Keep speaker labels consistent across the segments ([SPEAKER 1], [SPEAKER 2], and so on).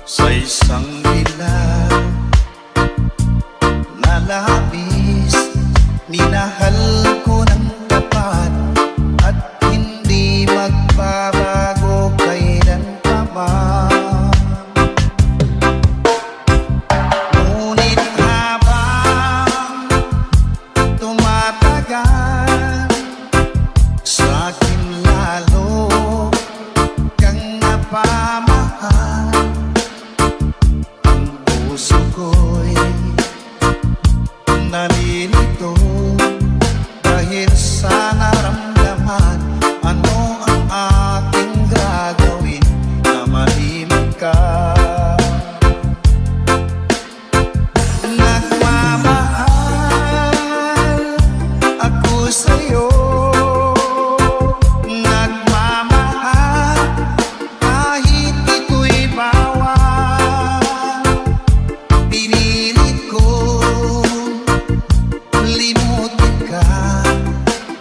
[SPEAKER 1] sa isang dilag na labis. Minahal ko ng tapat at hindi magbabago kailan pa man. Ngunit habang tumatagal, sa akin lalo kang napamahal. Ang puso ko'y nalilito dahil sa naramdaman. Ano ang aking gagawin na malimit ka? Nagmamahal ako sa'yo, nagmamahal kahit ito'y bawal. Pinilit ko limutin ka,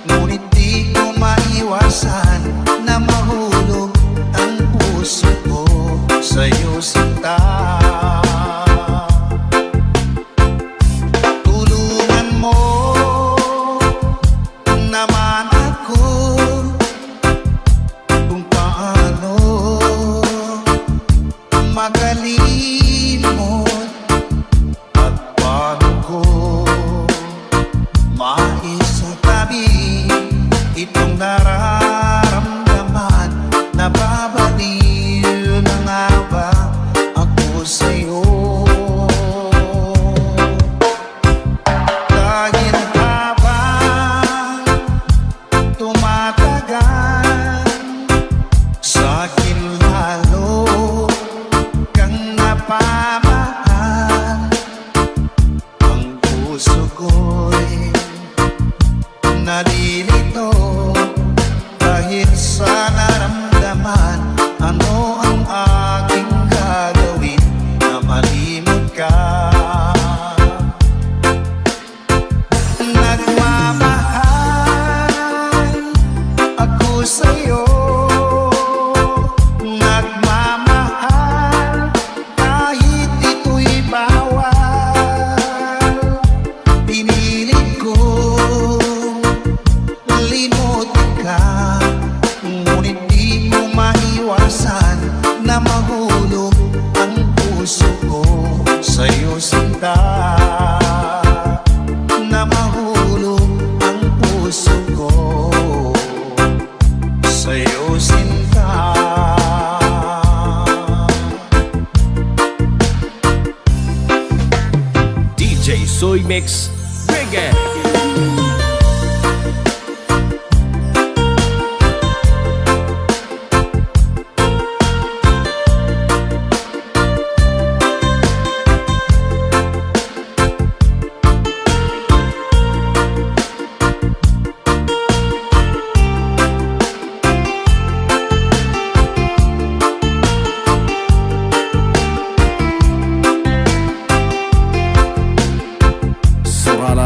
[SPEAKER 1] ngunit di ko maiwasan na mahulog ang puso ko sa'yo, sinta. Tulungan mo naman ako kung paano magalimot at paano ko maisatabi itong nararamdaman. Nababaliw na nga ba ako sa'yo? Dahil habang tumatagal, sa akin lalo kang napamahal. Ang puso ko'y nalilito dahil sa naramdaman. Ano ang aking gagawin na malimot ka? Nagmamahal ako sa'yo, nagmamahal kahit ito'y bawal. Pinilit ko limutin ka, ngunit di ko maiwasan na mahulog ang puso ko sa'yo, sinta. Na mahulog ang puso ko sa'yo, sinta.
[SPEAKER 2] DJ Soy Mix Reggae.
[SPEAKER 3] Sorala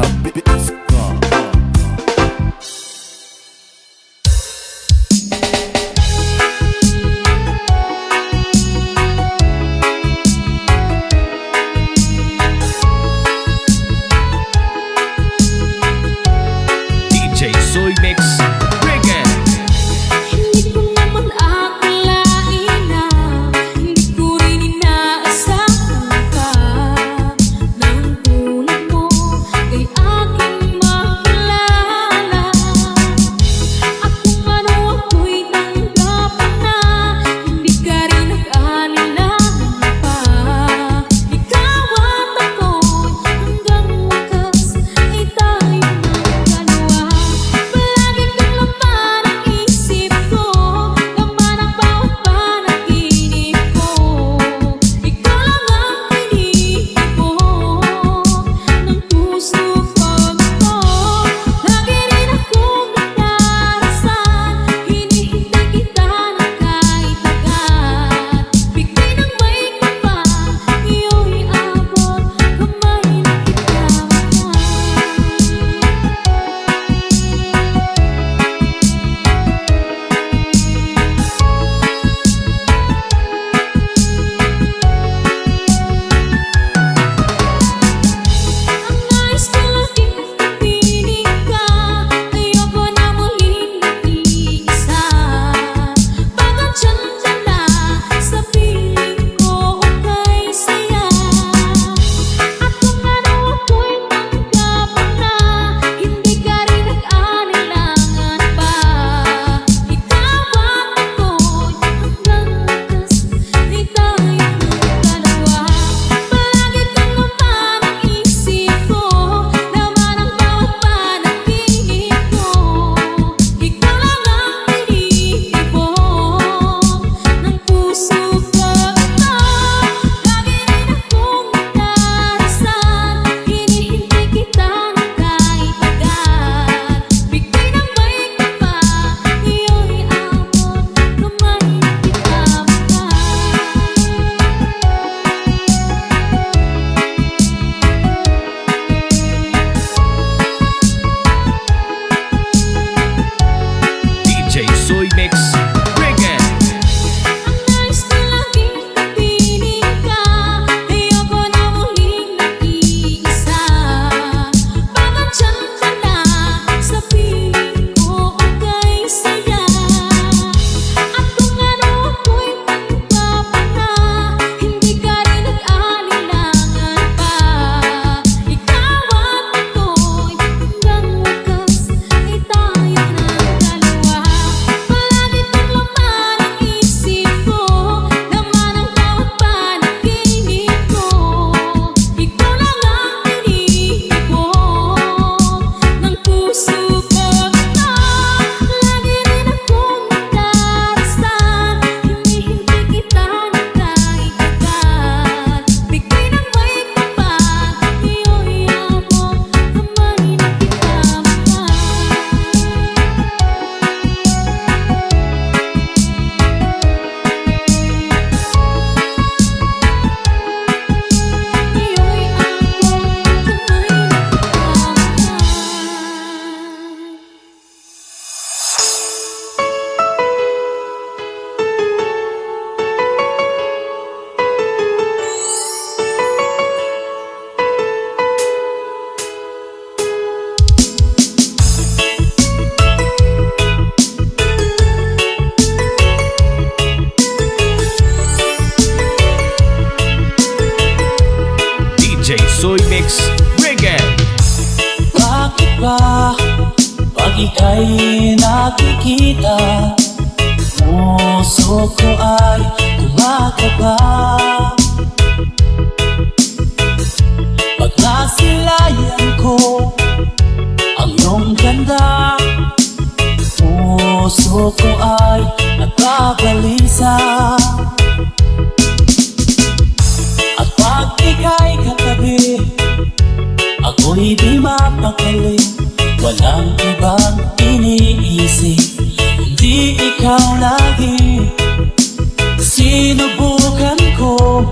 [SPEAKER 3] ika'y nakikita, puso ko ay tumakaba. Pag nasilayan ko ang iyong ganda, puso ko ay nagbabalisa. At pag ika'y katabi, ako'y di mapakali. Walang ibang iniisip, hindi ikaw lagi. Sinubukan ko,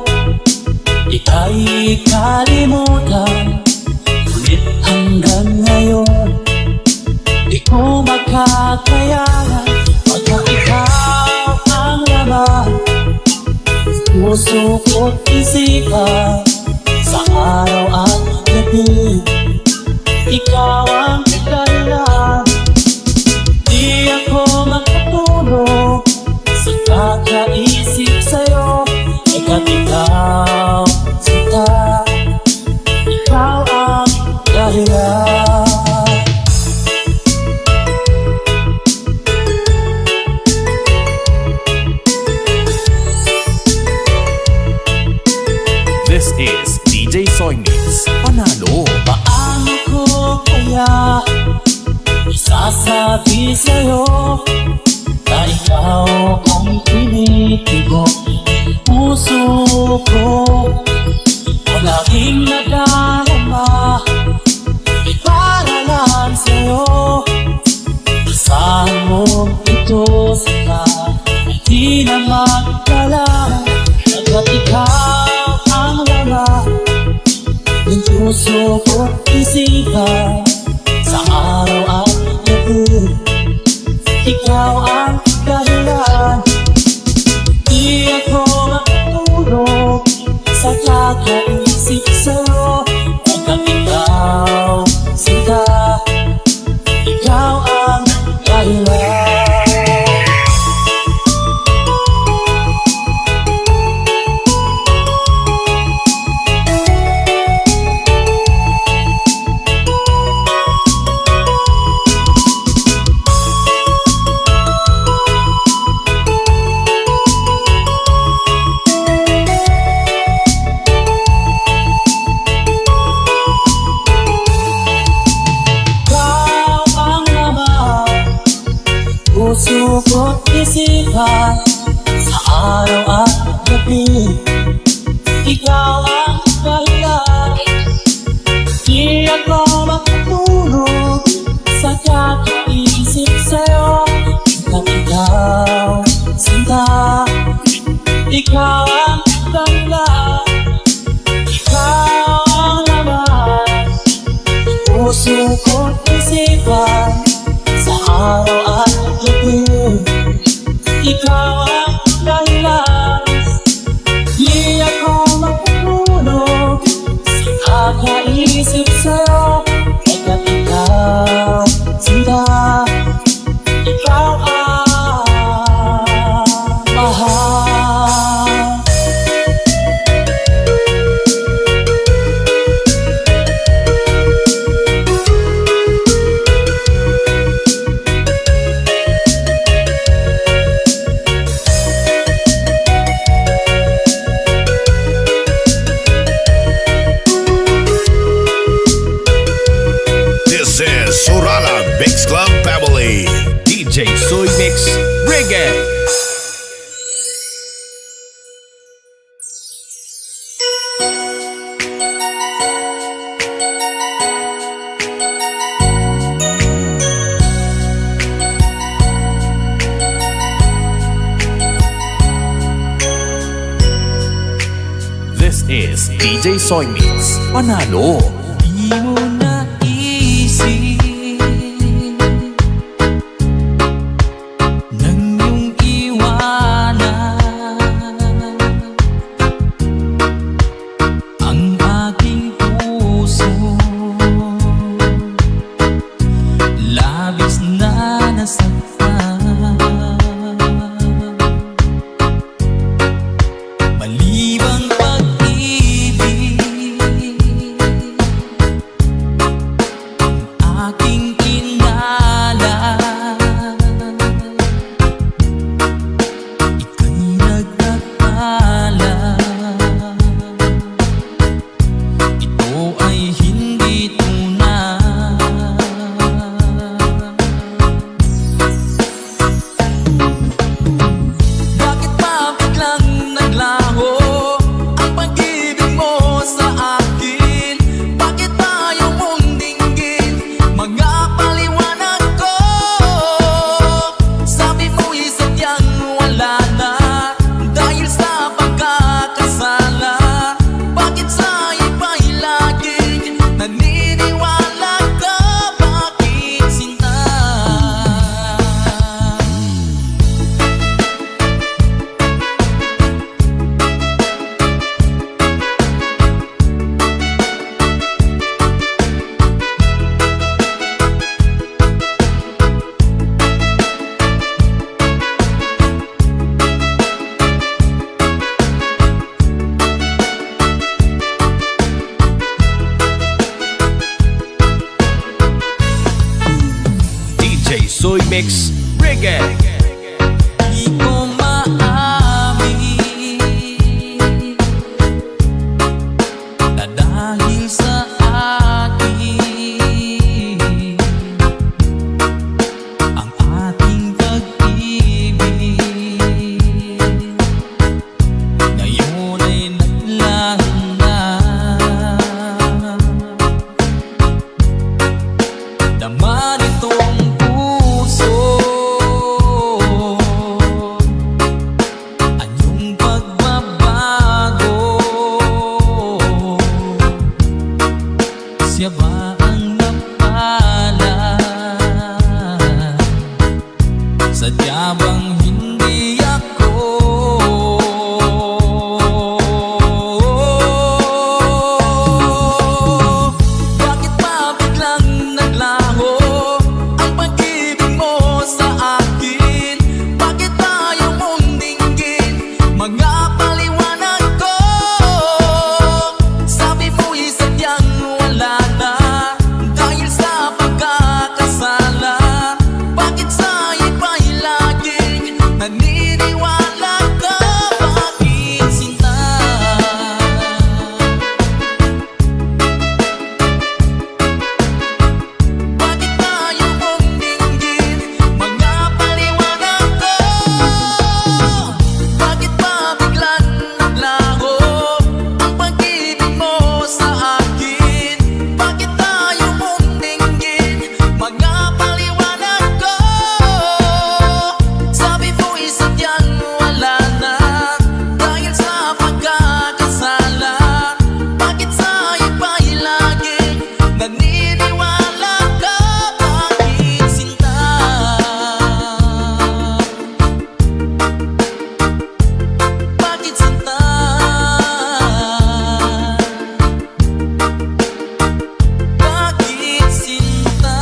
[SPEAKER 3] ika'y kalimutan, ngunit hanggang ngayon di ko makakayanan. Pagka ikaw ang laman, puso ko't isipan, sa araw at gabi, ikaw ang dahilan. Di ako makatulog sa kakaisip sa'yo, ika't ikaw, sinta, ikaw ang dahilan.
[SPEAKER 2] This is DJ Soy Mix. Panalo.
[SPEAKER 3] Paano ko kaya isasabi sa'yo na ikaw ang tinitibok puso ko? Palaging nadarama, may paralan sa'yo. Asahan mo ito sila, ay di na magdala. Agad ikaw ang laman ng puso ko't isipan, sa araw at gabi, ikaw ang dahilan. Di ako makatulog sa kakaisip sa'yo, pagkat ikaw, sinta, ikaw ang dahilan. Puso ko't isipan, sa araw at gabi, ikaw ang dahilan. Di ako makatulog sa kakaisip sa'yo, pagkat ikaw, sinta, ikaw ang dahilan. Ikaw ang laman, puso ko't isipan, sa araw at gabi, ikaw ang dahilan. Di ako makatulog sa kakaisip sa'yo, pagkat ikaw, sinta, ikaw ang mahal.
[SPEAKER 4] This is Surala Mix Club Family.
[SPEAKER 2] DJ Soy Mix. Bring it. This is DJ Soy Mix. Panalo.
[SPEAKER 3] Di mo naisip nang iyong iwanan ang aking puso, labis na nasaktan. Malibang pag-ibig
[SPEAKER 2] Soy Mix Reggae.
[SPEAKER 3] Di ko maamin na dahil sa akin ang ating pag-ibig ngayon ay naglaho na. Dama nitong puso anyong pagbabago. Siya ba ang napala? Sadya bang hindi ako? Bakit ba biglang naglaho ang pag-ibig mo sa akin? Bakit tayo mong dinggin mga paliwanag ko? Sabi mo'y sadyang wala na dahil sa pagkakasala. Bakit sa'yo ba'y laging naniniwala ka? Bakit sinta? Bakit tayo mong dinggin mga paliwanag ko? Bakit ba biglang naglaho ang pag-ibig mo sa akin? Bakit tayo mong dinggin mga paliwanag ko? Sabi mo'y sadyang wala na dahil sa pagkakasala. Bakit sa'yo ba'y laging naniniwala ka? Bakit sinta? Bakit sinta? Bakit sinta?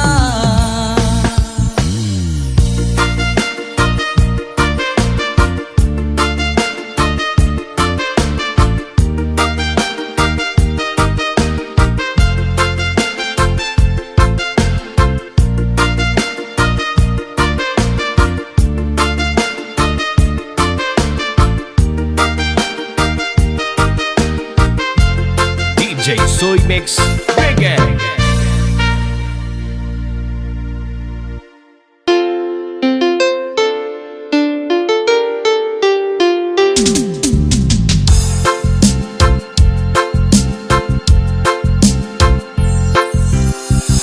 [SPEAKER 2] DJ Soy Mix Reggae.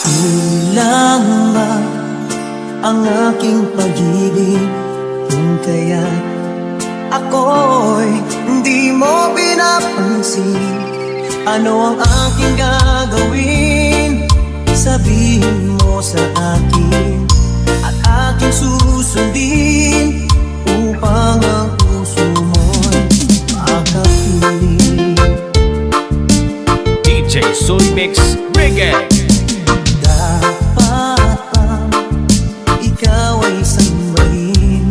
[SPEAKER 1] Kulang ba ang aking pag-ibig kung kaya ako'y hindi mo pinapansin? Ano ang aking gagawin? Sabihin mo sa akin at aking susundin upang ang puso mo'y makapiling.
[SPEAKER 2] DJ Soy Mix Reggae.
[SPEAKER 1] Dapat bang ikaw ay sambahin?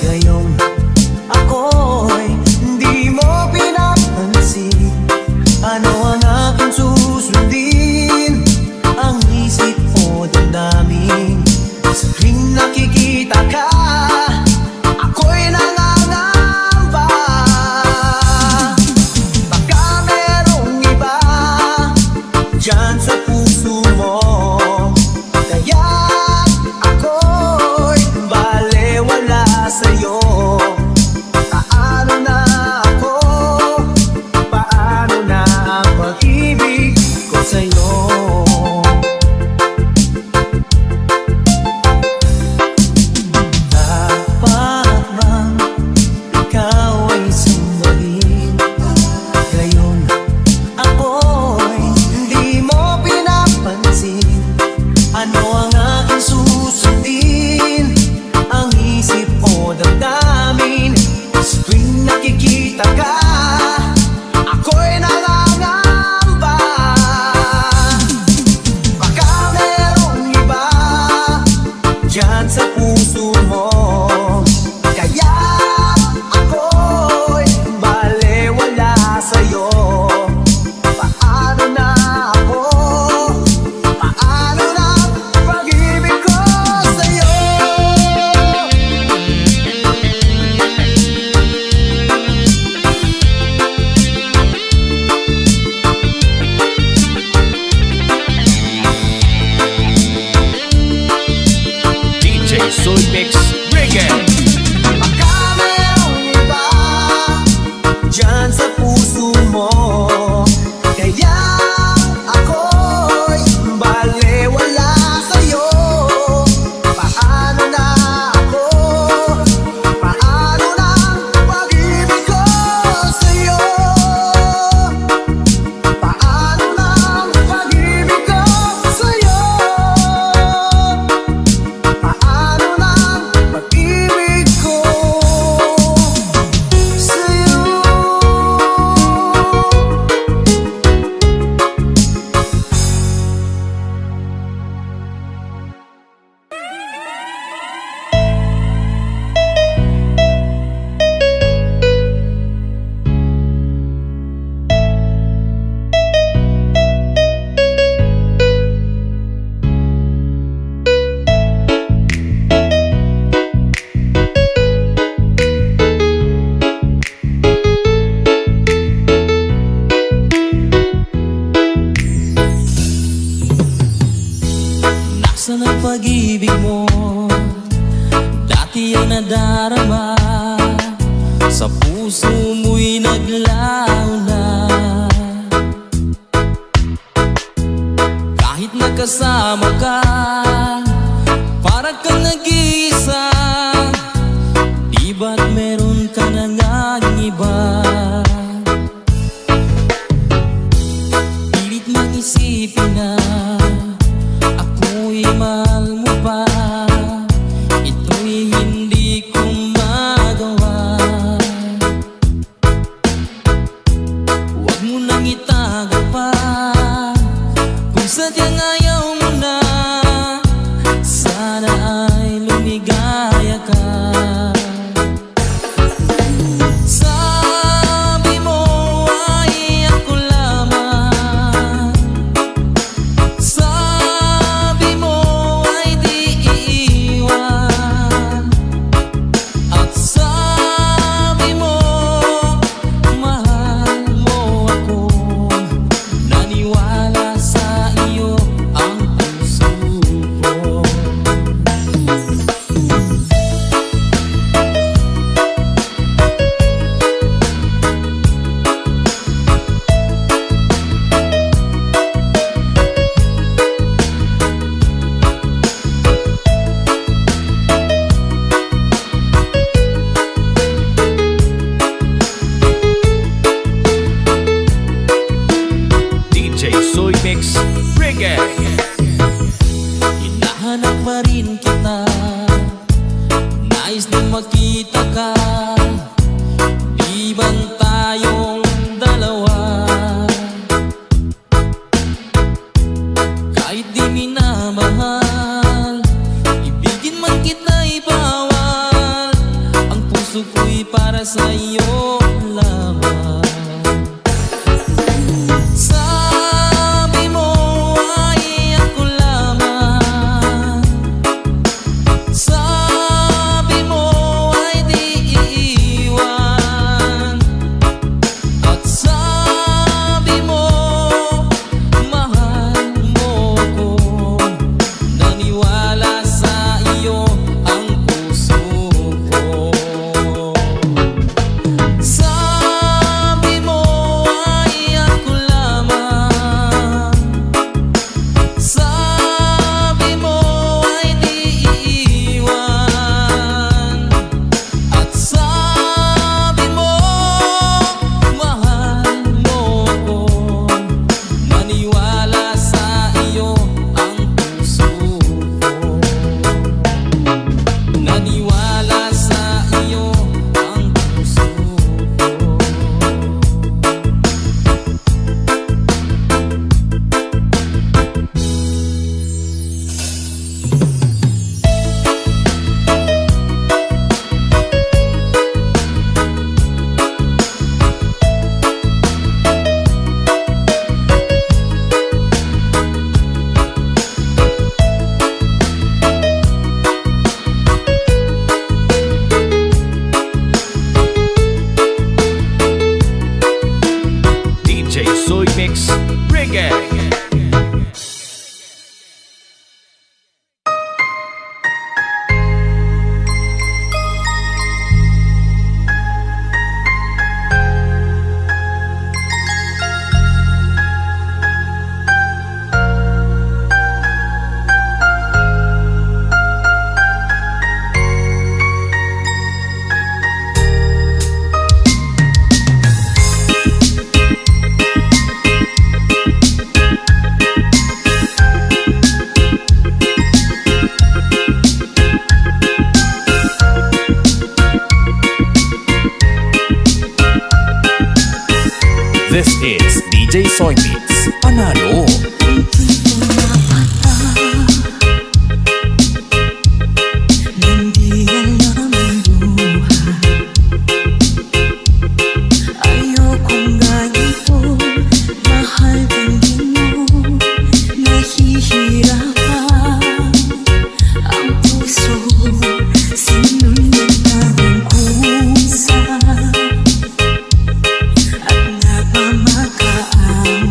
[SPEAKER 1] Gayong ako'y hindi mo pinapansin. Ano ang aking susundin? Ang isip o damdamin sa tuwing nakikita ka, ako'y nangangamba. Baka merong iba dyan sa puso mo, kaya ako'y balewala sa'yo. Paano na ako? Paano na ang pag-ibig ko sa'yo? Dapat bang ikaw ay sambahin? Gayon ako'y hindi mo pinapansin. Ano ang aking susundin? Ang isip o damdamin sa tuwing nakikita ka, ako'y nangangamba. Baka merong iba dyan sa puso mo, kaya ako'y balewala sa'yo. Paano na ako? Paano na ang pag-ibig ko sa'yo?
[SPEAKER 3] pag-ibig mo dati ay nadarama, sa puso mo'y naglaho na. Kahit nagkasama ka, para kang nag-iisa, di ba't meron ka na ngang iba? Pilit mang isipin na ako'y mahal mo pa, ito'y hindi ko magawa. Huwag mo nang itago pa, kung sadyang ayaw mo na, sana ay lumigaya ka. Sabi mo ay ako lamang, sabi mo ay di iiwan, at sabi mo mahal mo ako. Naniwala sa iyo ang puso ko.
[SPEAKER 2] DJ Soy Mix Reggae.
[SPEAKER 3] Hinahanap pa rin kita, nais din makita ka, di bang tayong dalawa? Kahit di minamahal, ibigin man kita'y bawal, ang puso ko'y para sa iyo lamang. Sabi mo ay ako lamang, sabi mo ay di iiwan, at sabi mo mahal mo ko. Naniwala sa iyo ang puso ko. Sabi mo ay ako lamang, sabi mo ay di iiwan, at sabi mo mahal mo ko. Naniwala sa iyo ang puso ko. Naniwala sa iyo ang puso ko.
[SPEAKER 2] DJ Soy Mix Reggae. This is DJ Soy Mix Panalo.
[SPEAKER 5] Hindi alam ang buhay, ayokong ganito, mahal din mo, nahihirapan ang puso, sinundan ng kusa, at nagmamakaawang.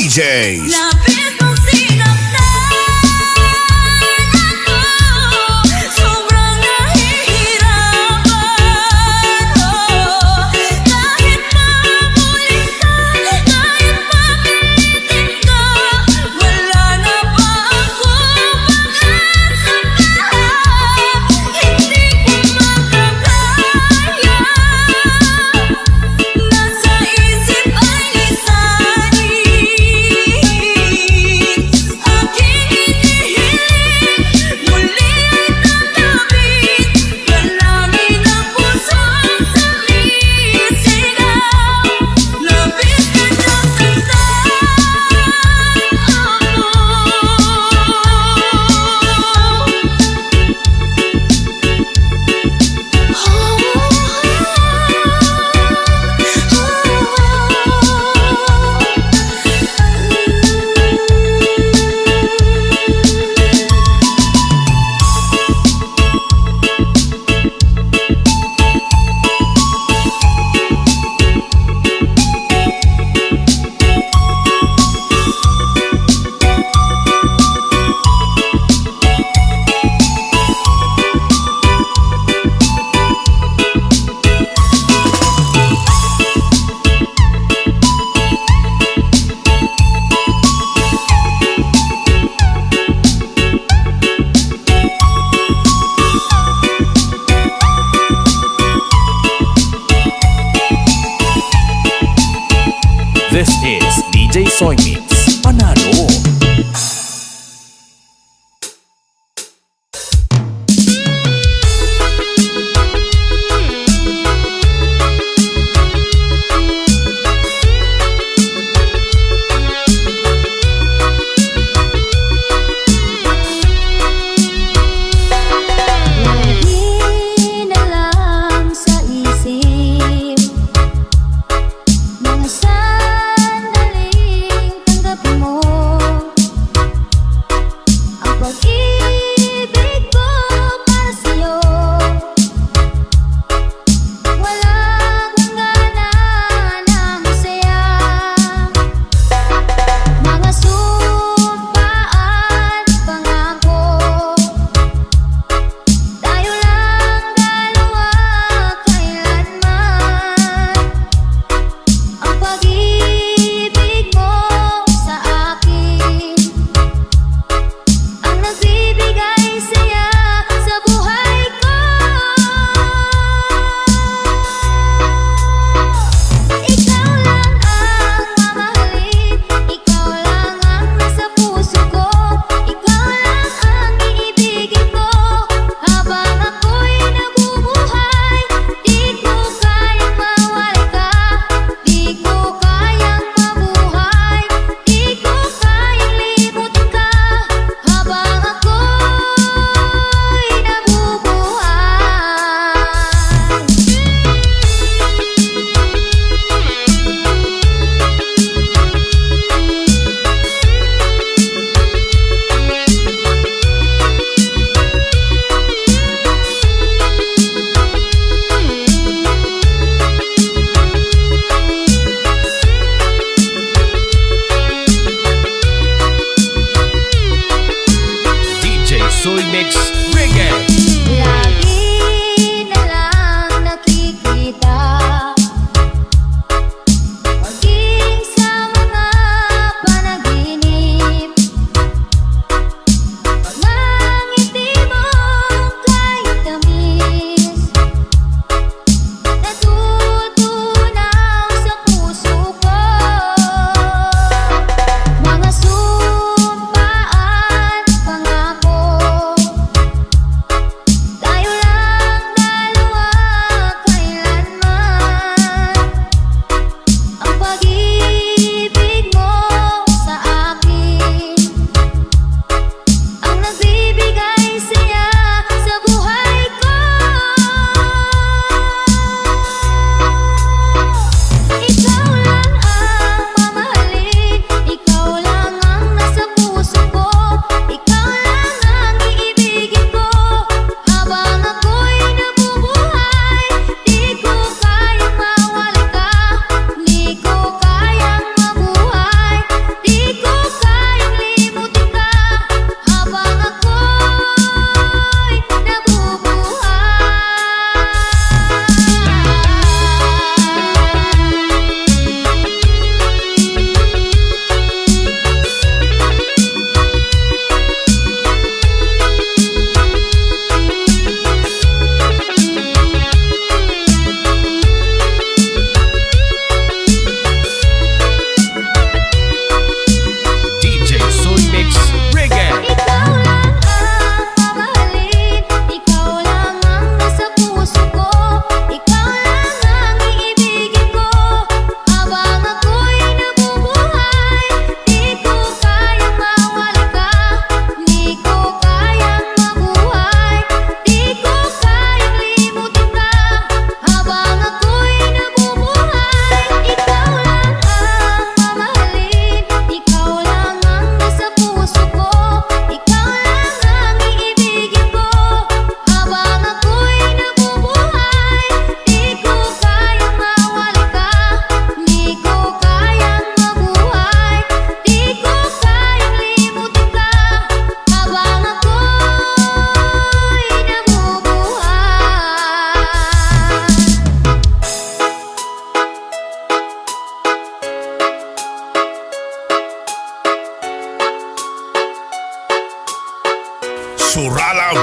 [SPEAKER 4] DJs.
[SPEAKER 5] Lapit mong sinaktan ako, sobrang nahihirapan. Kahit mabuling ka, kahit papitin ka, wala na ba ako pag-asa pa? Hindi ko makakaya, nasa isip ay lisanin aking hinihiling, muli ay tatawid, dalangin ang pusong sumisigaw. Labis ka
[SPEAKER 2] This is DJ Soy Mix. Panalo.
[SPEAKER 5] lagi na lang sa isip mga sandaling tanggapin mo ang pag-ibig ko para sa'yo. Walang hangganan ng saya, mga sumpaan, pangako, tayo lang dalawa kailanman. Ang pag-ibig mo sa akin ang nagbibigay saya sa buhay ko. Ikaw lang ang mamahalin, ikaw lang ang nasa puso ko, ikaw lang ang iibigin ko habang ako'y nabubuhay. Di ko kayang mawala ka, di ko kayang mabuhay, di ko kayang limutin ka habang ako'y nabubuhay.
[SPEAKER 2] DJ Soy Mix. Bring it.
[SPEAKER 5] Lagi na lang nakikita, maging sa mga panaginip, pagmangiti mo kahit tamis, natutunaw sa puso ko. Mga sumpaan, pangako,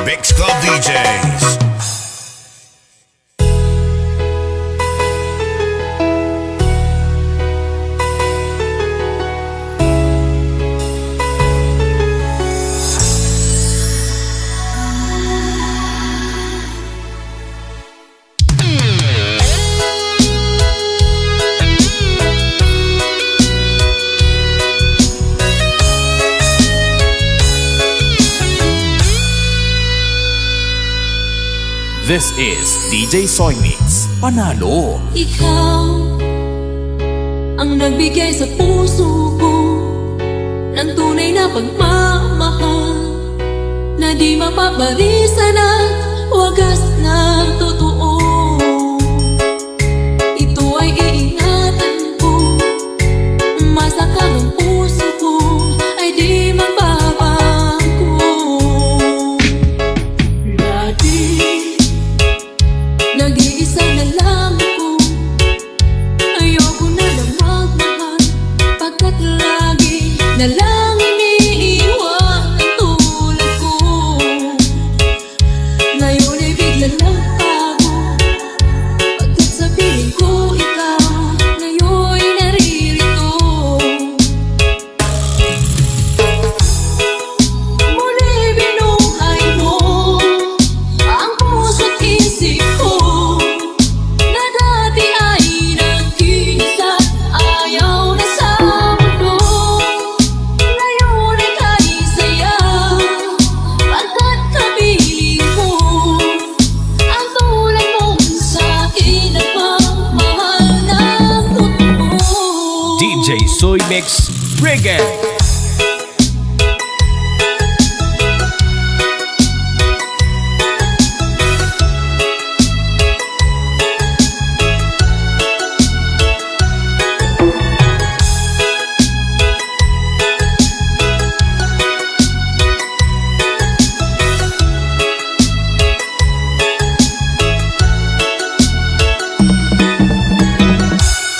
[SPEAKER 4] Mix Club DJs.
[SPEAKER 2] This is DJ Soy Mix, Panalo.
[SPEAKER 6] Ikaw ang nagbigay sa puso ko ng tunay na pagmamahal na di mapaparisan at wagas na totoo. Ito ay iingatan ko, masakal ang puso ko ay di magbabago. Dati nag-iisa na lang ako, ayoko na lang magmahal, pagkat lagi na lang iniiwan ang tulad ko. Ngayon ay bigla lang ako, pagkat sa piling ko ikaw ngayon naririto. Muli binuhay mo ang puso't isip ko na dati ay nag-iisa, ayaw na sa mundo. Ngayon ay kahit saya, pagkat kapiling mo ang tulad mong sa'kin nagmamahal ng totoo.
[SPEAKER 2] DJ Soy Mix, Reggae.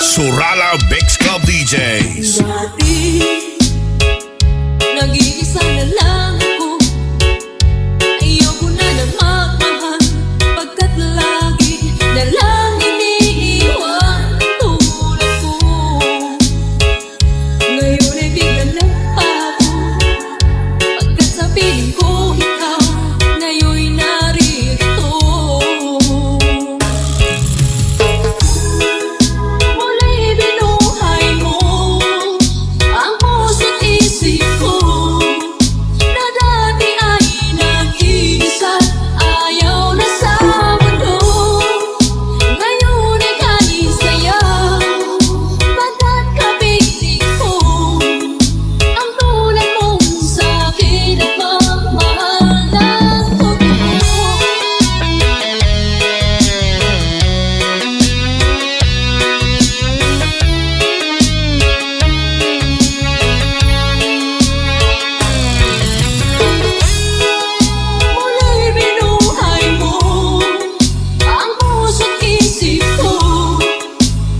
[SPEAKER 4] Surala Mix Club DJs.
[SPEAKER 6] Dati nag-iisa na lang ako, ayoko na lang magmahal, pagkat lagi na lang iniiwan ang tulad ko. Ngayon ay bigla lang ako, pagkat sa piling ko ikaw ngayon'y naririto. Muli binuhay mo ang puso't isip ko na dati ay nag-iisa, ayaw na sa mundo. Ngayon ay kahit saya, pagkat kapiling ko ang tulad mong sa'kin nagmamahal ng totoo. Muli binuhay mo ang puso't isip ko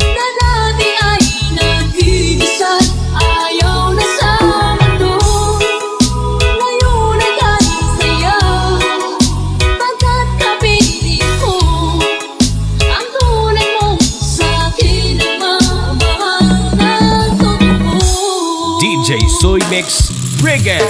[SPEAKER 6] na dati ay nag-iisa, ayaw na sa mundo. Ngayon ay kahit saya, pagkat kapiling ko ang tulad mong sa'kin nagmamahal ng totoo.
[SPEAKER 2] DJ Soy Mix, Reggae.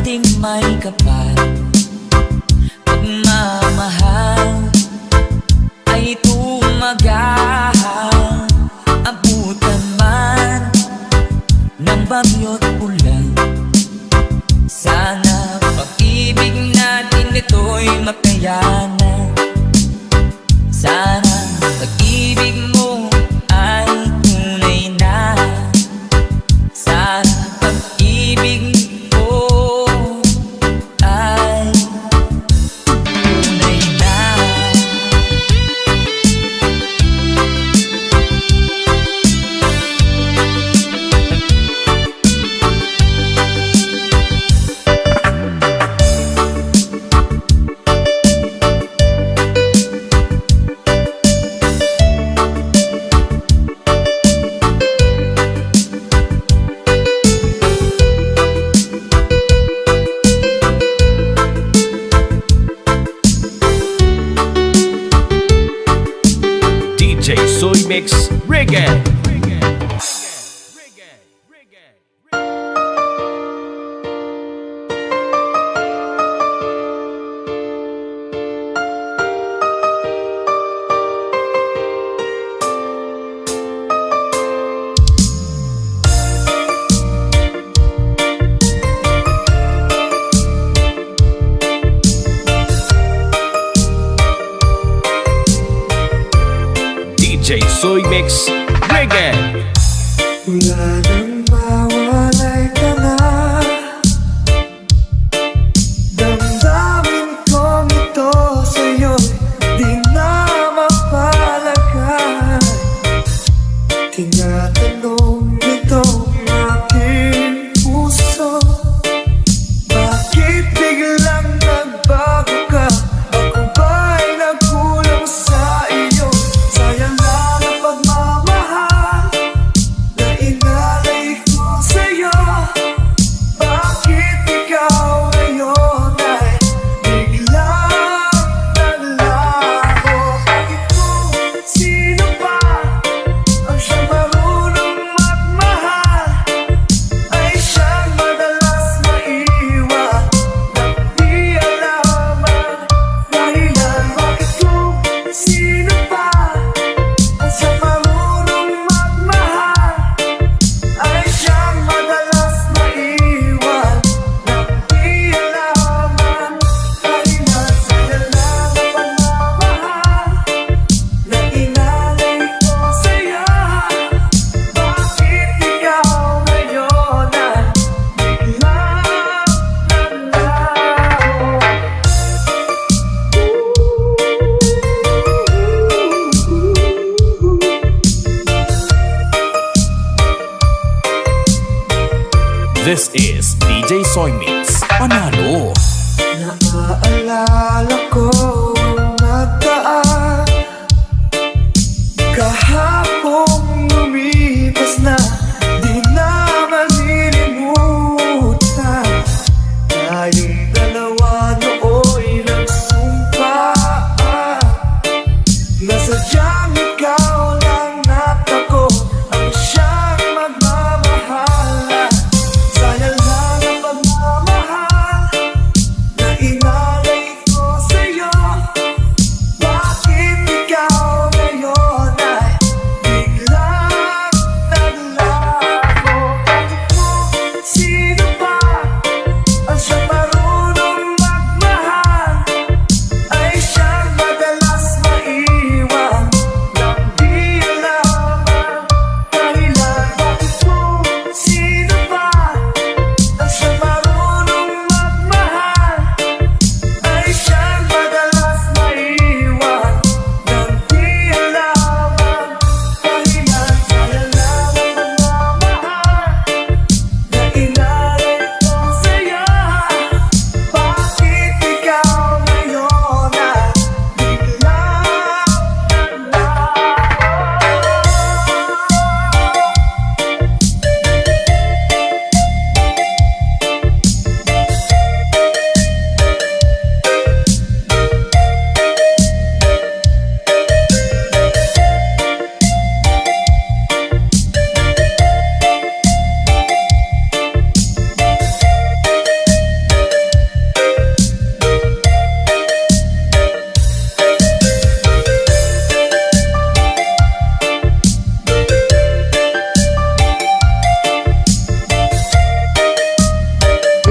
[SPEAKER 3] nating may kapal. Pagmamahal ay tumagahal. Abutan man ng bagyo't ulan, sana pag-ibig natin ito'y makayanan. Sana pag-ibig mo ay tunay na. Sana pag-ibig ko ay tunay na.
[SPEAKER 2] DJ Soy Mix Reggae. DJ Soy Mix Reggae.
[SPEAKER 1] Wala nang mawalay ka na. Damdamin kong ito sa'yo, di na mapalagay. Tinatanong itong aking puso, bakit biglang nagbago ka? Ako ba'y nagkulang sa iyo? Sayang lang ang pagmamahal na inalay ko sa'yo. Bakit ikaw ngayon ay biglang naglaho? Bakit kung sino pa ang siyang marunong magmahal ay siyang madalas maiwan nang di alam ang dahilan? Bakit kung sino pa ang siyang marunong magmahal ay siyang madalas maiwan nang di alam ang dahilan? Sayang lang ang pagmamahal na inalay ko sa'yo. Bakit ikaw ngayon ay biglang naglaho?
[SPEAKER 2] This is DJ Soy Mix Panalo.
[SPEAKER 1] Naaalala ko ang nataan, kahapong lumipas na, di na malilimutan. Tayong dalawa nooy nagsumpaan na sadyang ikaw lang at ako ang siyang magmamahalan. Sayang lang ang pagmamahal na inalay ko sa'yo.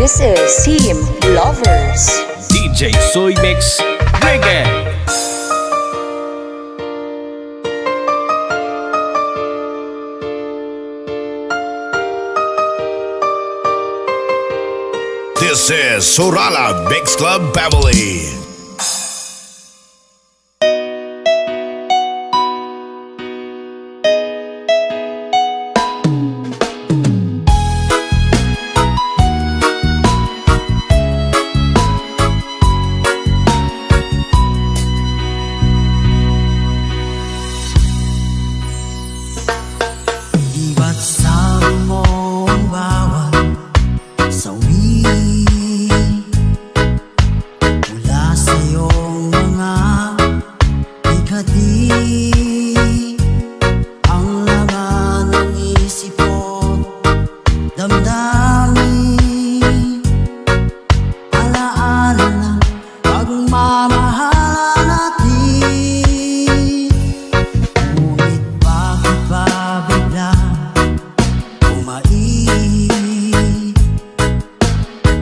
[SPEAKER 7] This is Team Lovers.
[SPEAKER 2] DJ Soy Mix Reggae.
[SPEAKER 4] This is Surala Mix Club Family.
[SPEAKER 1] Iba't sabi mo ang bawat sawi mula sa iyong mga ikati. Ang laman ng isip mo, damdamin, alaala ng pagmamahal natin. Ngunit bakit ba bigla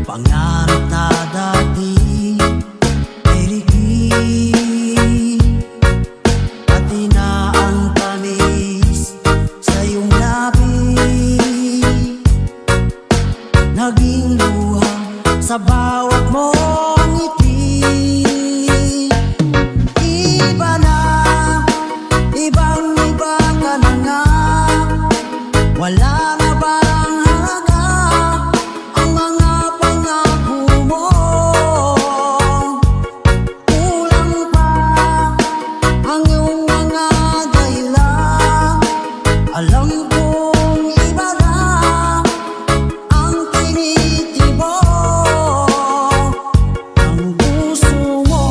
[SPEAKER 1] pangarap na dati ay ligid, pati na ang tamis sa iyong labi, naging luha sa bawat mong ngiti. Iba na, ibang-iba ka na nga, wala na bang halaga ang mga pangako mo? Kulang pa ang iyong mga dahilan. Alam kong iba na ang tinitibok ng puso mo.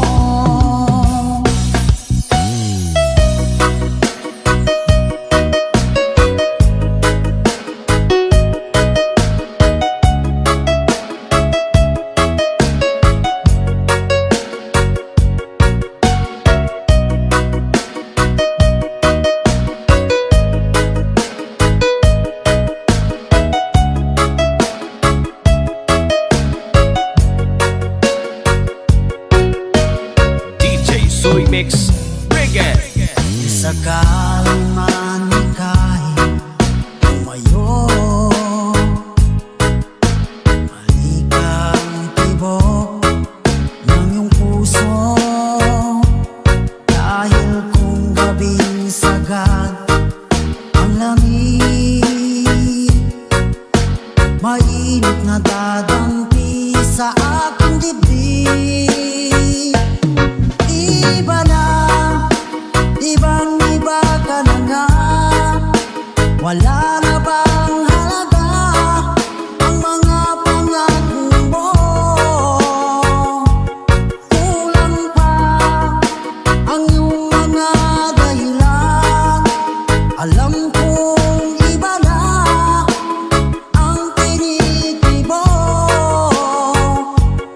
[SPEAKER 2] DJ Soy Mix Reggae.
[SPEAKER 1] Sakaling man ika'y tumayo, mali kang tibok ng iyong puso. Dahil kung gabing sagad ang langit, mainit na dadampi sa aking dibdib. Iba na, ibang-iba ka na nga, wala na bang halaga ang mga pangako mo? Kulang pa ang iyong mga dahilan. Alam kong iba na ang tinitibok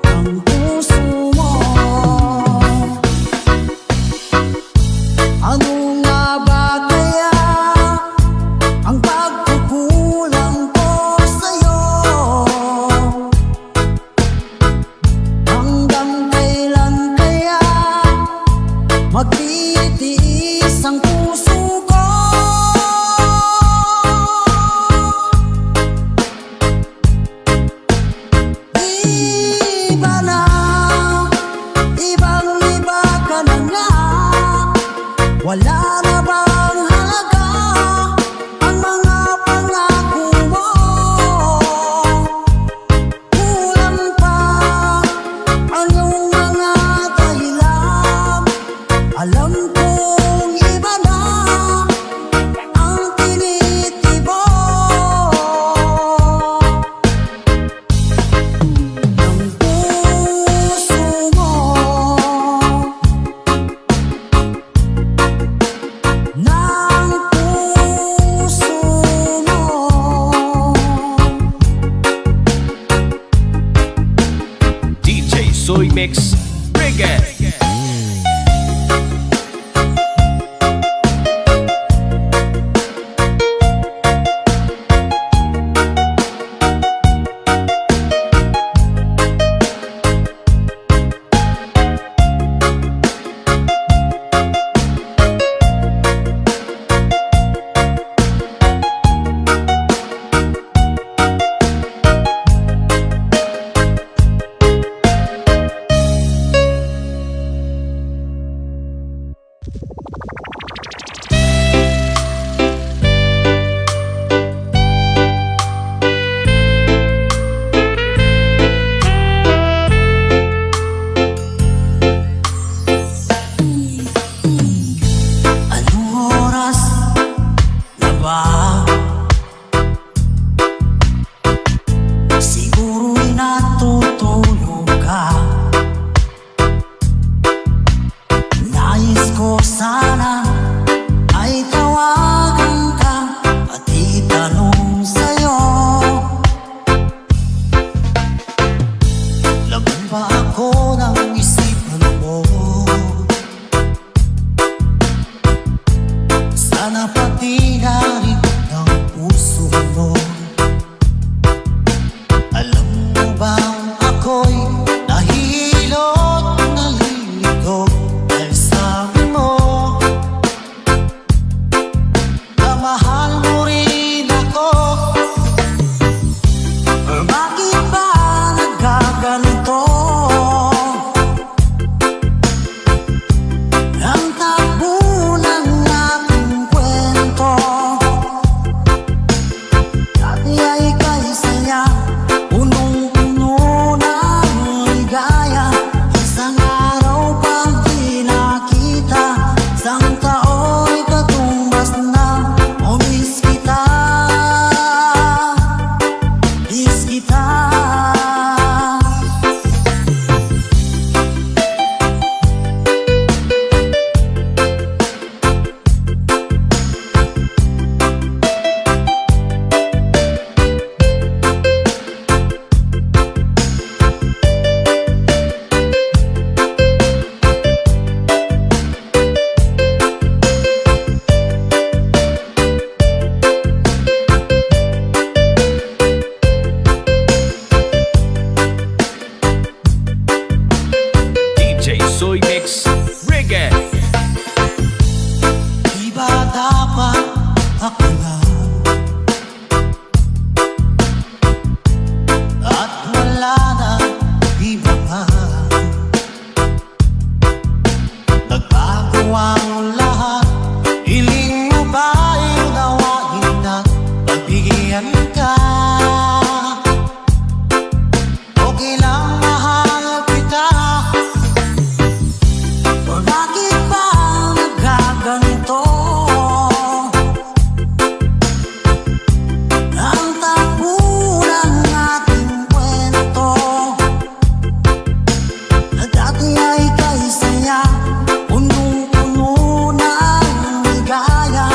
[SPEAKER 1] ng puso mo. Ano nga ba kaya ang pagkukulang ko sa'yo? Hanggang kailan kaya magtitiis ang puso ko? Iba na, ibang-iba ka na nga, wala na bang halaga ang mga pangako mo? Kulang pa ang iyong mga dahilan. Alam kong iba na ang tinitibok ng puso mo. Ng puso mo.
[SPEAKER 2] DJ Soy Mix Reggae.
[SPEAKER 1] kailangan. Nagbago ang lahat, hiling mo ba'y unawain na pagbigyan ka? Okay lang mahal kita. O bakit ba nagkaganito? Ang takbo ng ating kwento na dati ay kay saya, punong-puno ng ligaya.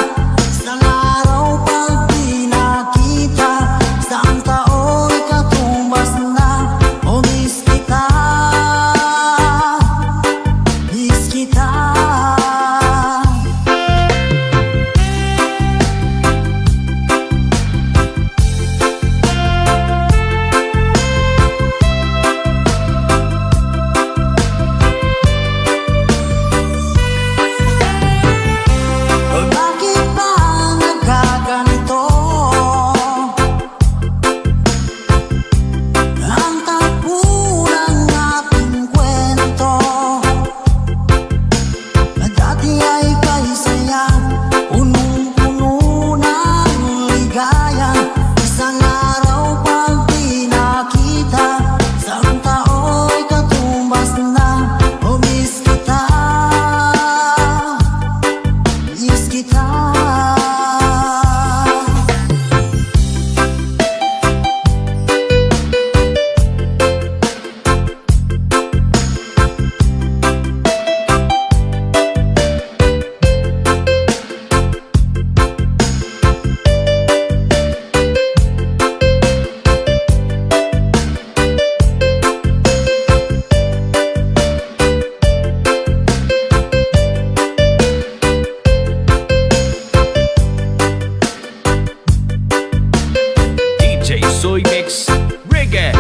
[SPEAKER 1] Isang araw pag di nakita, isang taon katumbas na. O miss kita, miss kita. Bakit ba nagkaganito? Ang takbo ng ating kwento na dati ay kay saya, punong-puno ng ligaya. Isang araw pag di nakita, isang tao'y katumbas na. O miss kita, miss kita.
[SPEAKER 2] DJ Soy Mix Reggae.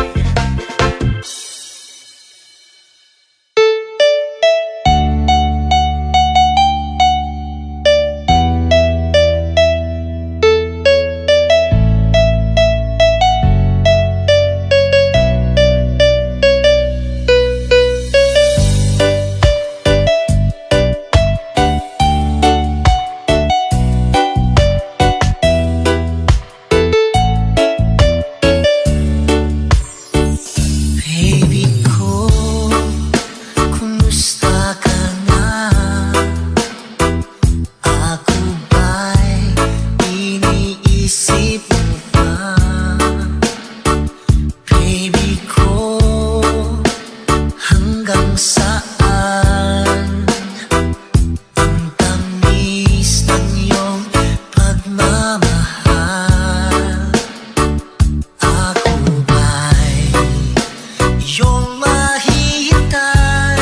[SPEAKER 1] Baby ko, kumusta ka na? Ako ba'y iniisip mo pa? Baby ko, hanggang saan ang tamis ng iyong pagmamahal? Ako ba'y iyong mahihintay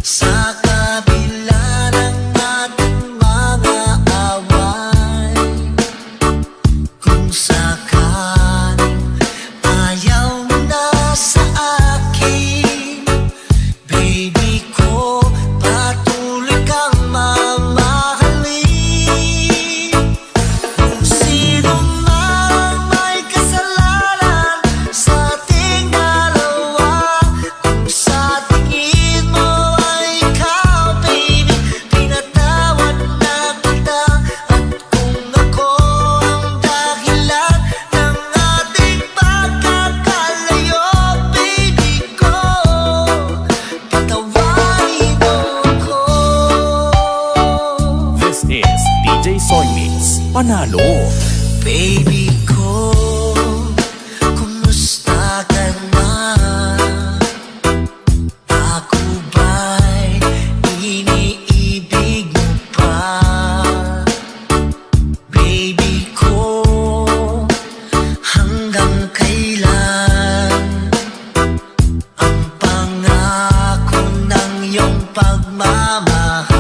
[SPEAKER 1] sa kabila ng ating mga away? Kung sakaling ayaw mo na sa akin, baby ko, patuloy kang mamahalin. Kung sino man may kasalanan sa ating dalawa, kung sa tingin mo ay ikaw, baby, pinatawad na kita. At kung ako ang dahilan ng ating pagkakalayo, baby ko, patawarin mo ako.
[SPEAKER 2] This is DJ Soy Mix Panalo.
[SPEAKER 1] Baby ko, kumusta ka na? Ako ba'y iniibig mo pa? Baby ko, hanggang kailan ang pangako ng iyong pagmamahal?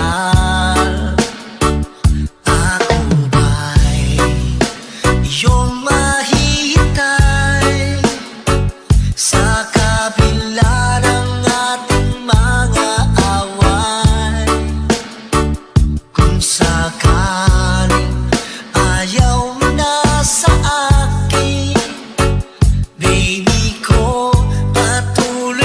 [SPEAKER 1] Ako ba'y iyong mahihintay sa kabila ng ating mga away? Kung sakaling ayaw mo na sa akin, baby ko, patuloy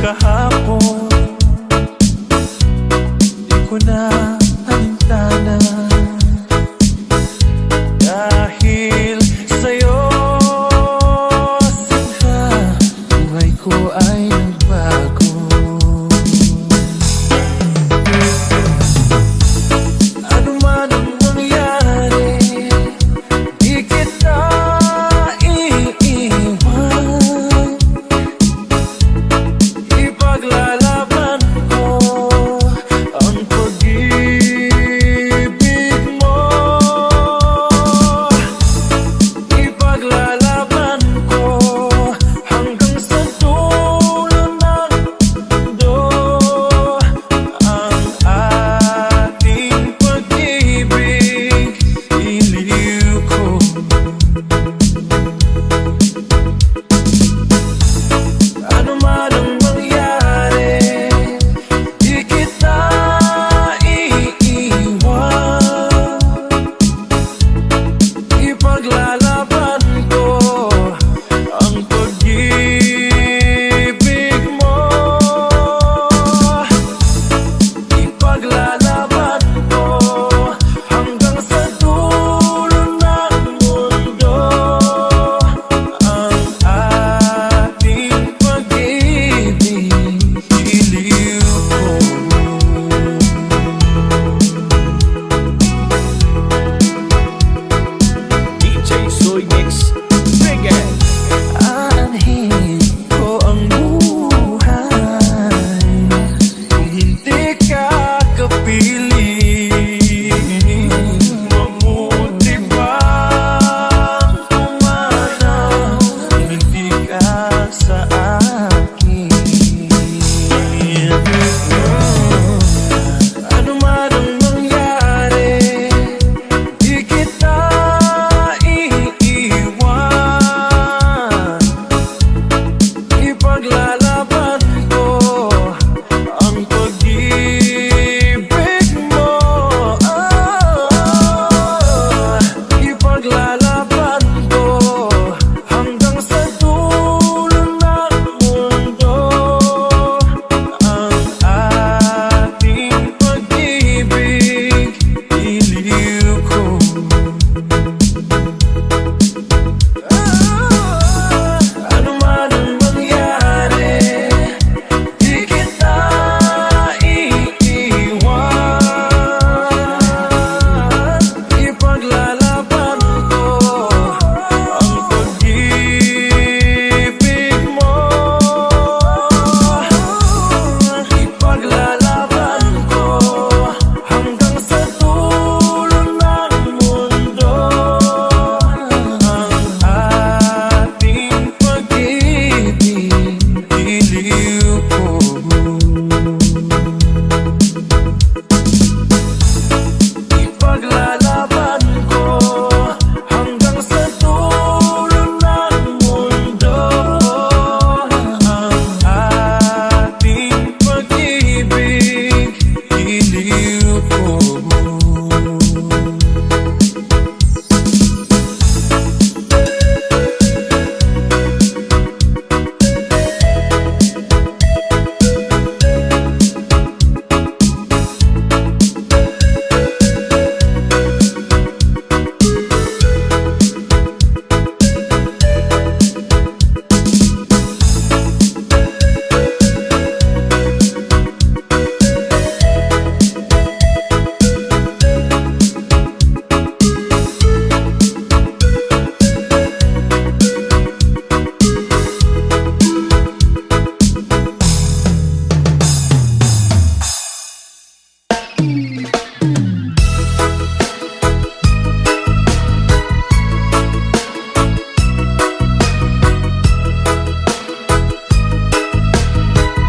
[SPEAKER 3] kahapon, di ko na alintana. Dahil sa'yo, sinta, buhay ko ay nagbago. Ano man ang nangyari, di kita iiwan. Ipaglalaban ko ang pag-ibig mo. Ipaglalaban ko hanggang sa dulo ng mundo ang ating pag-ibig. Iliw ko. Ano man ang mangyari, di kita iiwan. Ipaglalaban ko ang pag-ibig mo. Ipaglalaban ko hanggang sa dulo ng mundo ang ating pag-ibig. Iliw ko.
[SPEAKER 2] DJ Soy Mix, Biggest.
[SPEAKER 3] Aanhin ko ang buhay kung hindi ka kapiling. Mabuti bang pumanaw kung hindi ka sa akin? Ano man ang mangyari, di kita iiwan. Ipaglalaban ko ang pag-ibig mo. Ipaglalaban ko hanggang sa dulo ng mundo ang ating pag-ibig. Iliw ko. Ano man ang mangyari, di kita iiwan. Ipaglalaban ko ang pag-ibig mo. Ipaglalaban ko hanggang sa dulo ng mundo ang ating pag-ibig. Iliw ko. Ipaglalaban ko hanggang sa dulo ng mundo ang ating pag-ibig. Iliw ko.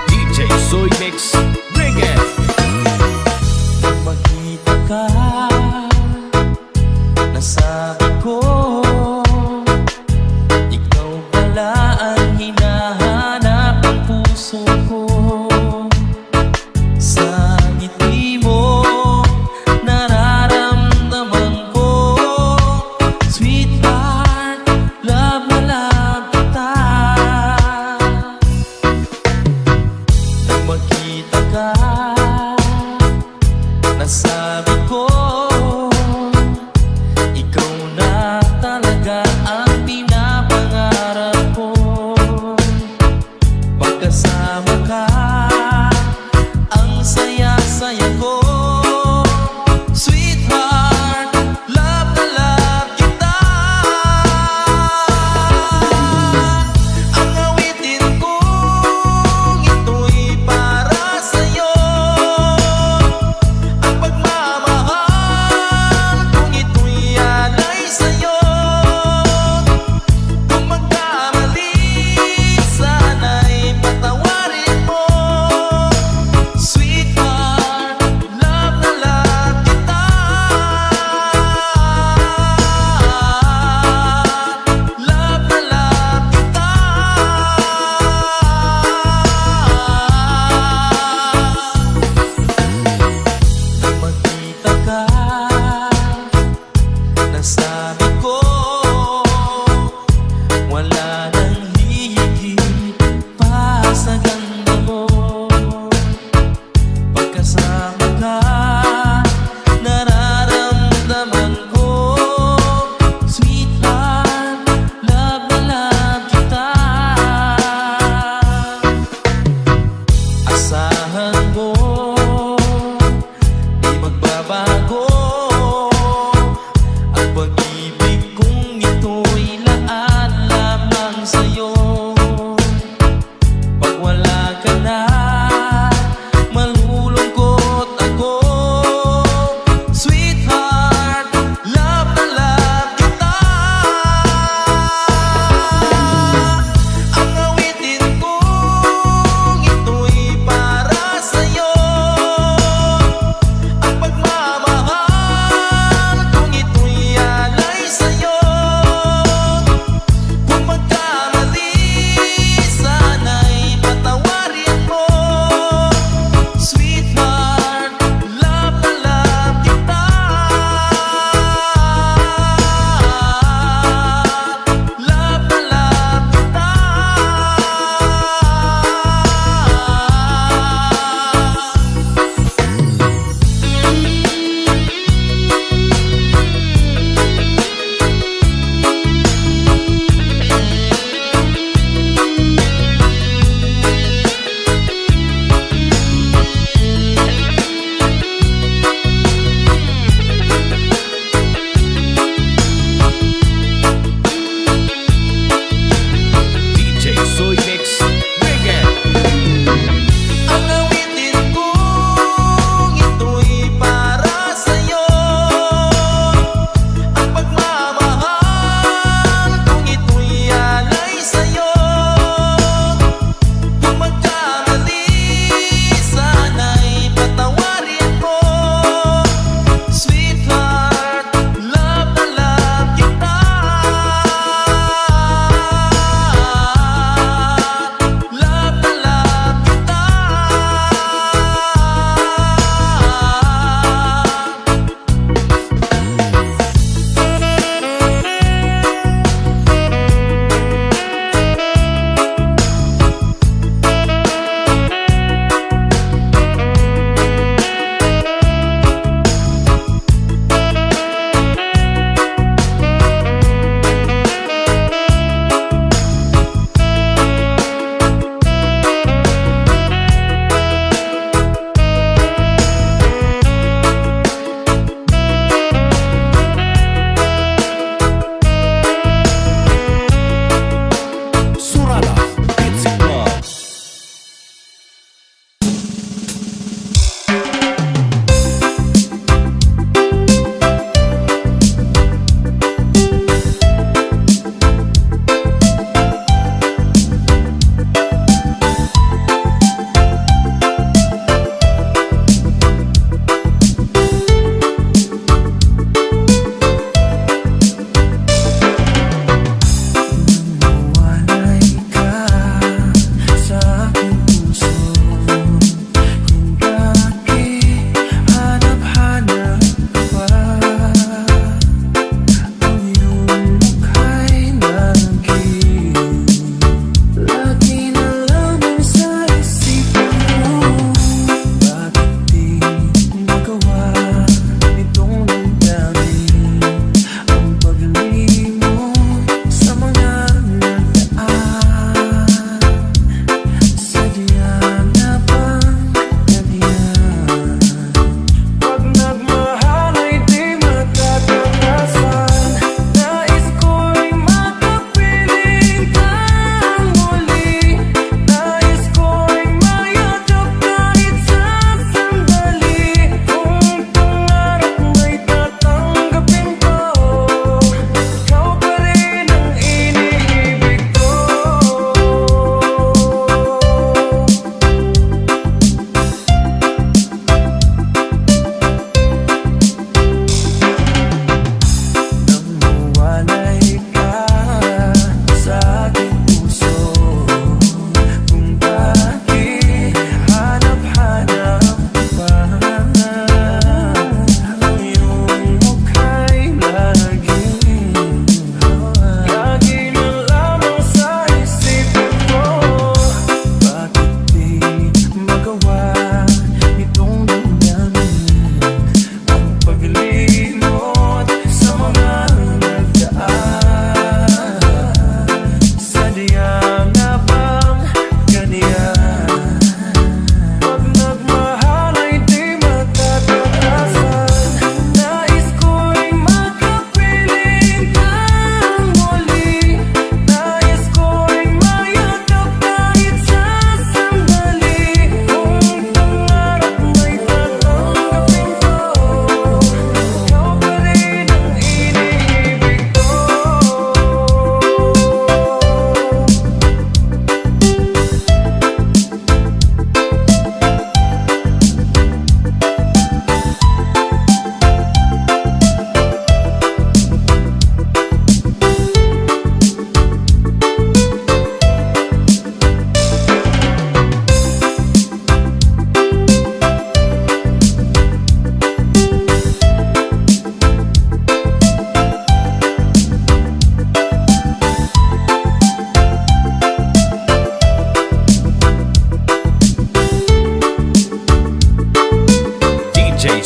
[SPEAKER 2] DJ Soy Mix, Biggest.
[SPEAKER 3] Nang makita ka, nasabi ko, ikaw pala ang hinahanap ng puso ko. Sa ngiti mo, nararamdaman ko, sweetheart, love na love kita.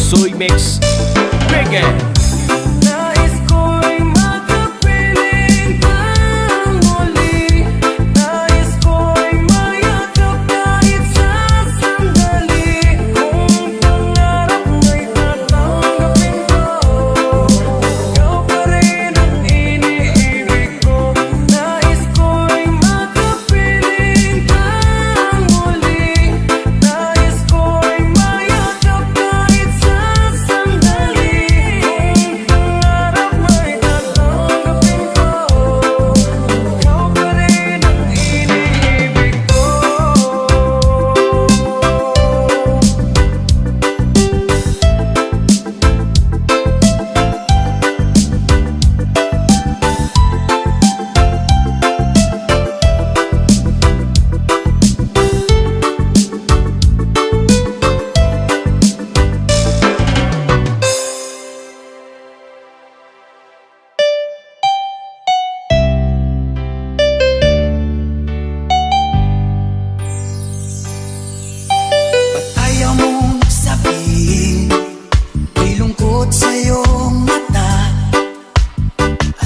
[SPEAKER 2] Soy Mix Reggae.
[SPEAKER 3] Nais ko'y makapiling kang muli. Nais ko'y mayakap kahit sa sandali. Kung pangarap mo'y tatanggapin ko, ikaw pa rin ang iniibig ko. Nais ko'y makapiling kang muli. Nais ko'y mayakap kahit sa sandali. Kung pangarap mo'y tatanggapin ko, ikaw pa rin ang iniibig ko.
[SPEAKER 1] Ba't ayaw mong sabihin? May lungkot sa iyong mata.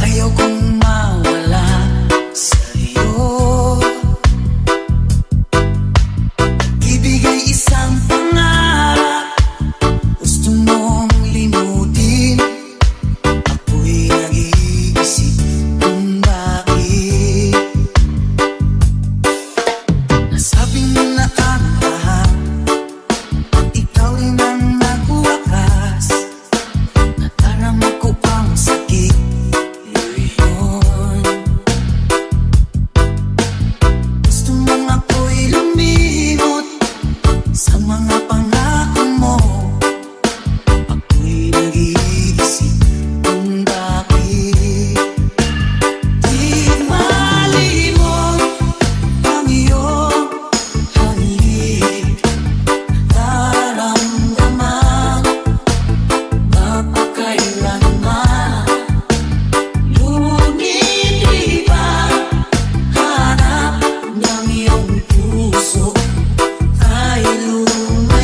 [SPEAKER 1] Ayaw kong mawala sa iyo. Ibigay isang pangarap, gusto mong limutin. Ako'y nag-iisip kung bakit. Nasabing mo na ang lahat, at ikaw rin ang nagwakas. Nadarama ko ang sakit ngayon. Gusto mong ako'y lumimot sa mga pangako mo. Ako'y nag-iisip kung bakit. Di malimot ang iyong halik, nararamdaman mapakailanman. Lumilipad, hanap ng iyong puso, ay lunay.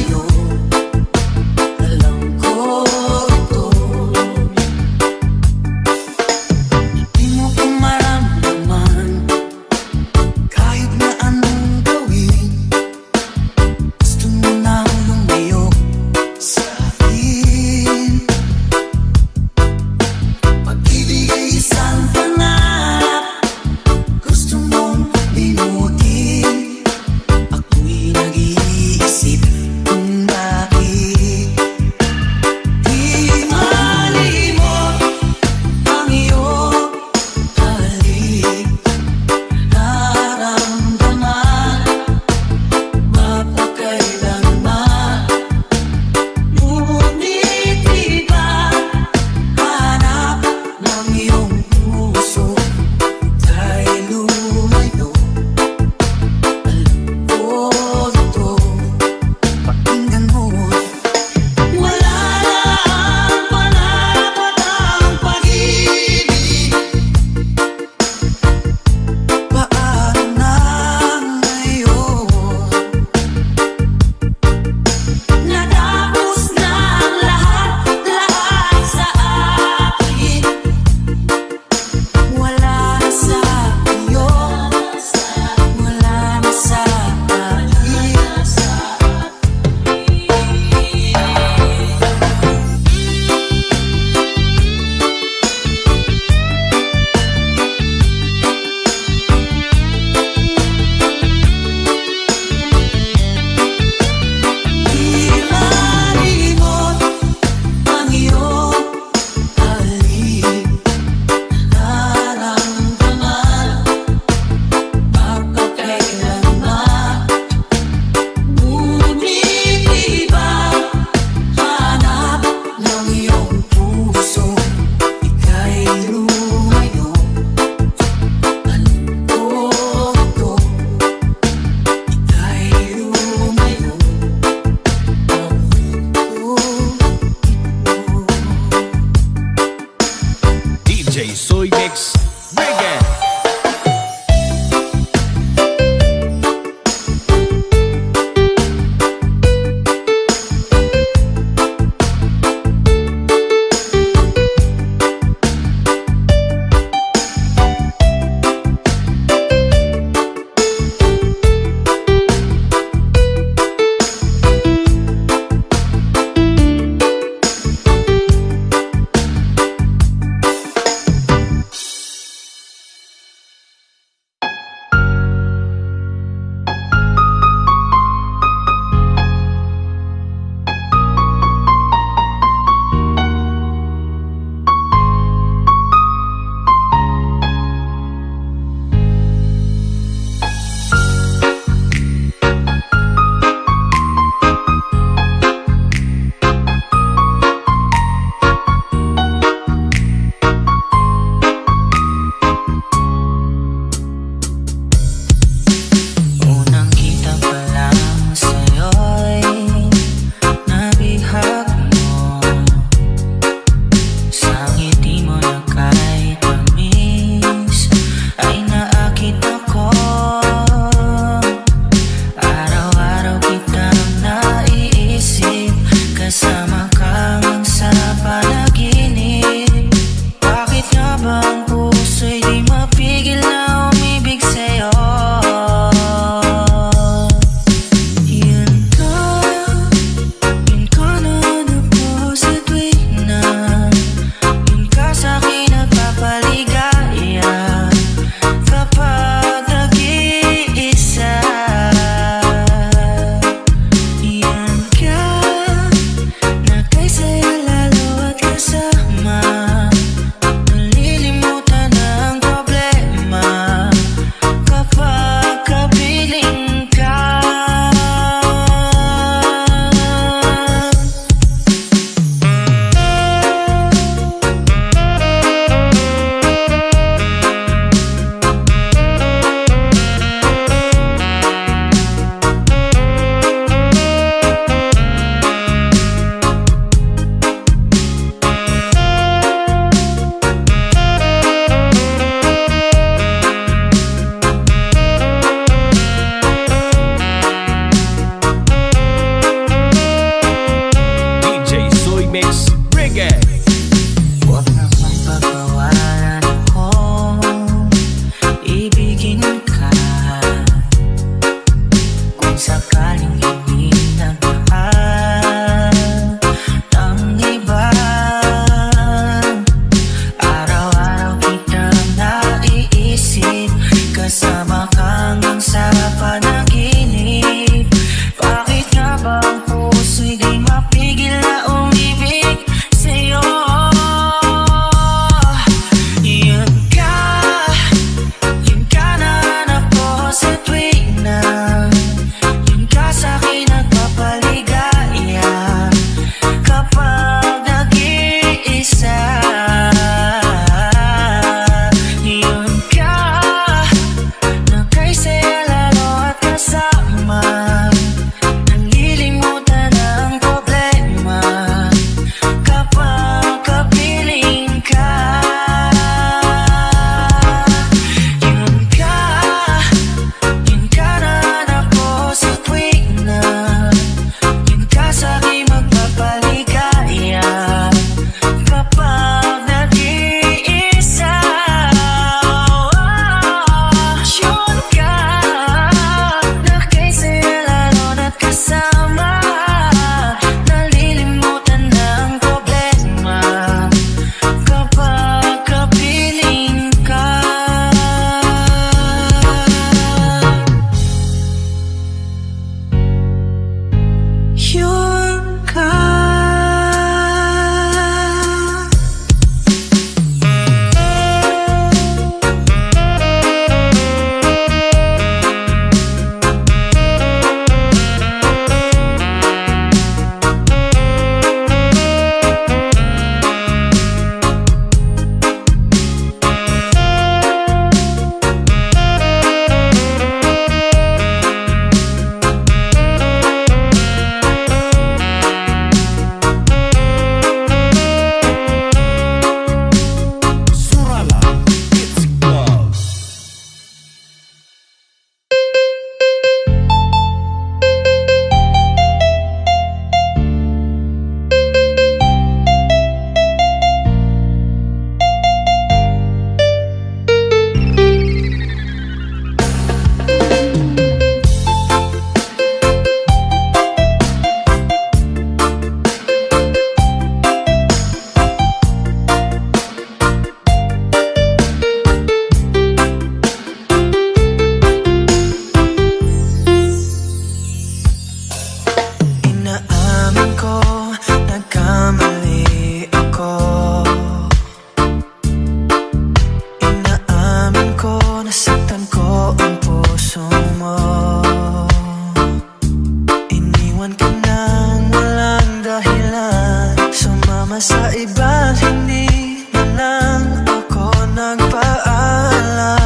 [SPEAKER 3] Iniwan ka nang walang dahilan, sumama sa iba, hindi na lang ako nagpaalam.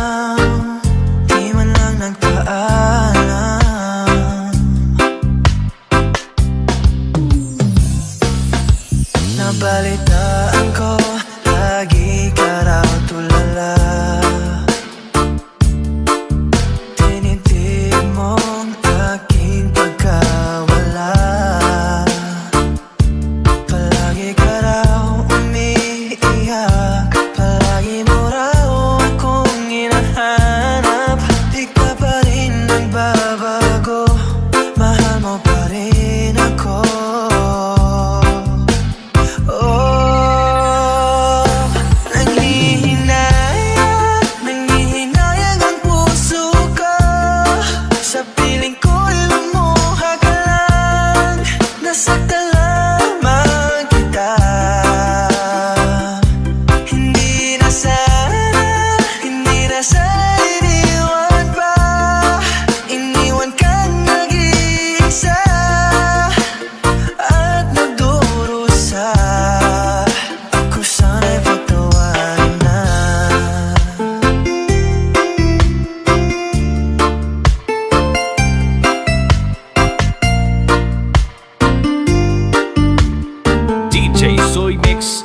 [SPEAKER 3] Di man lang nagpaalam. Nabalitaan ko, lagi ka raw tulala. Tinitib mong aking pagkawala. Palagi ka raw umiiyak, palagi mo raw akong hinahanap. Di ka pa rin nagbabago, mahal mo pa rin ako. Nanghihinayang ang puso ko, sa piling ko'y lumuha ka lang. Nasaktan lamang kita. Hindi na sana iniwan pa. Iniwan kang nag-iisa at nagdurusa. Ako sana'y pagtawarin na.
[SPEAKER 2] DJ Soy Mix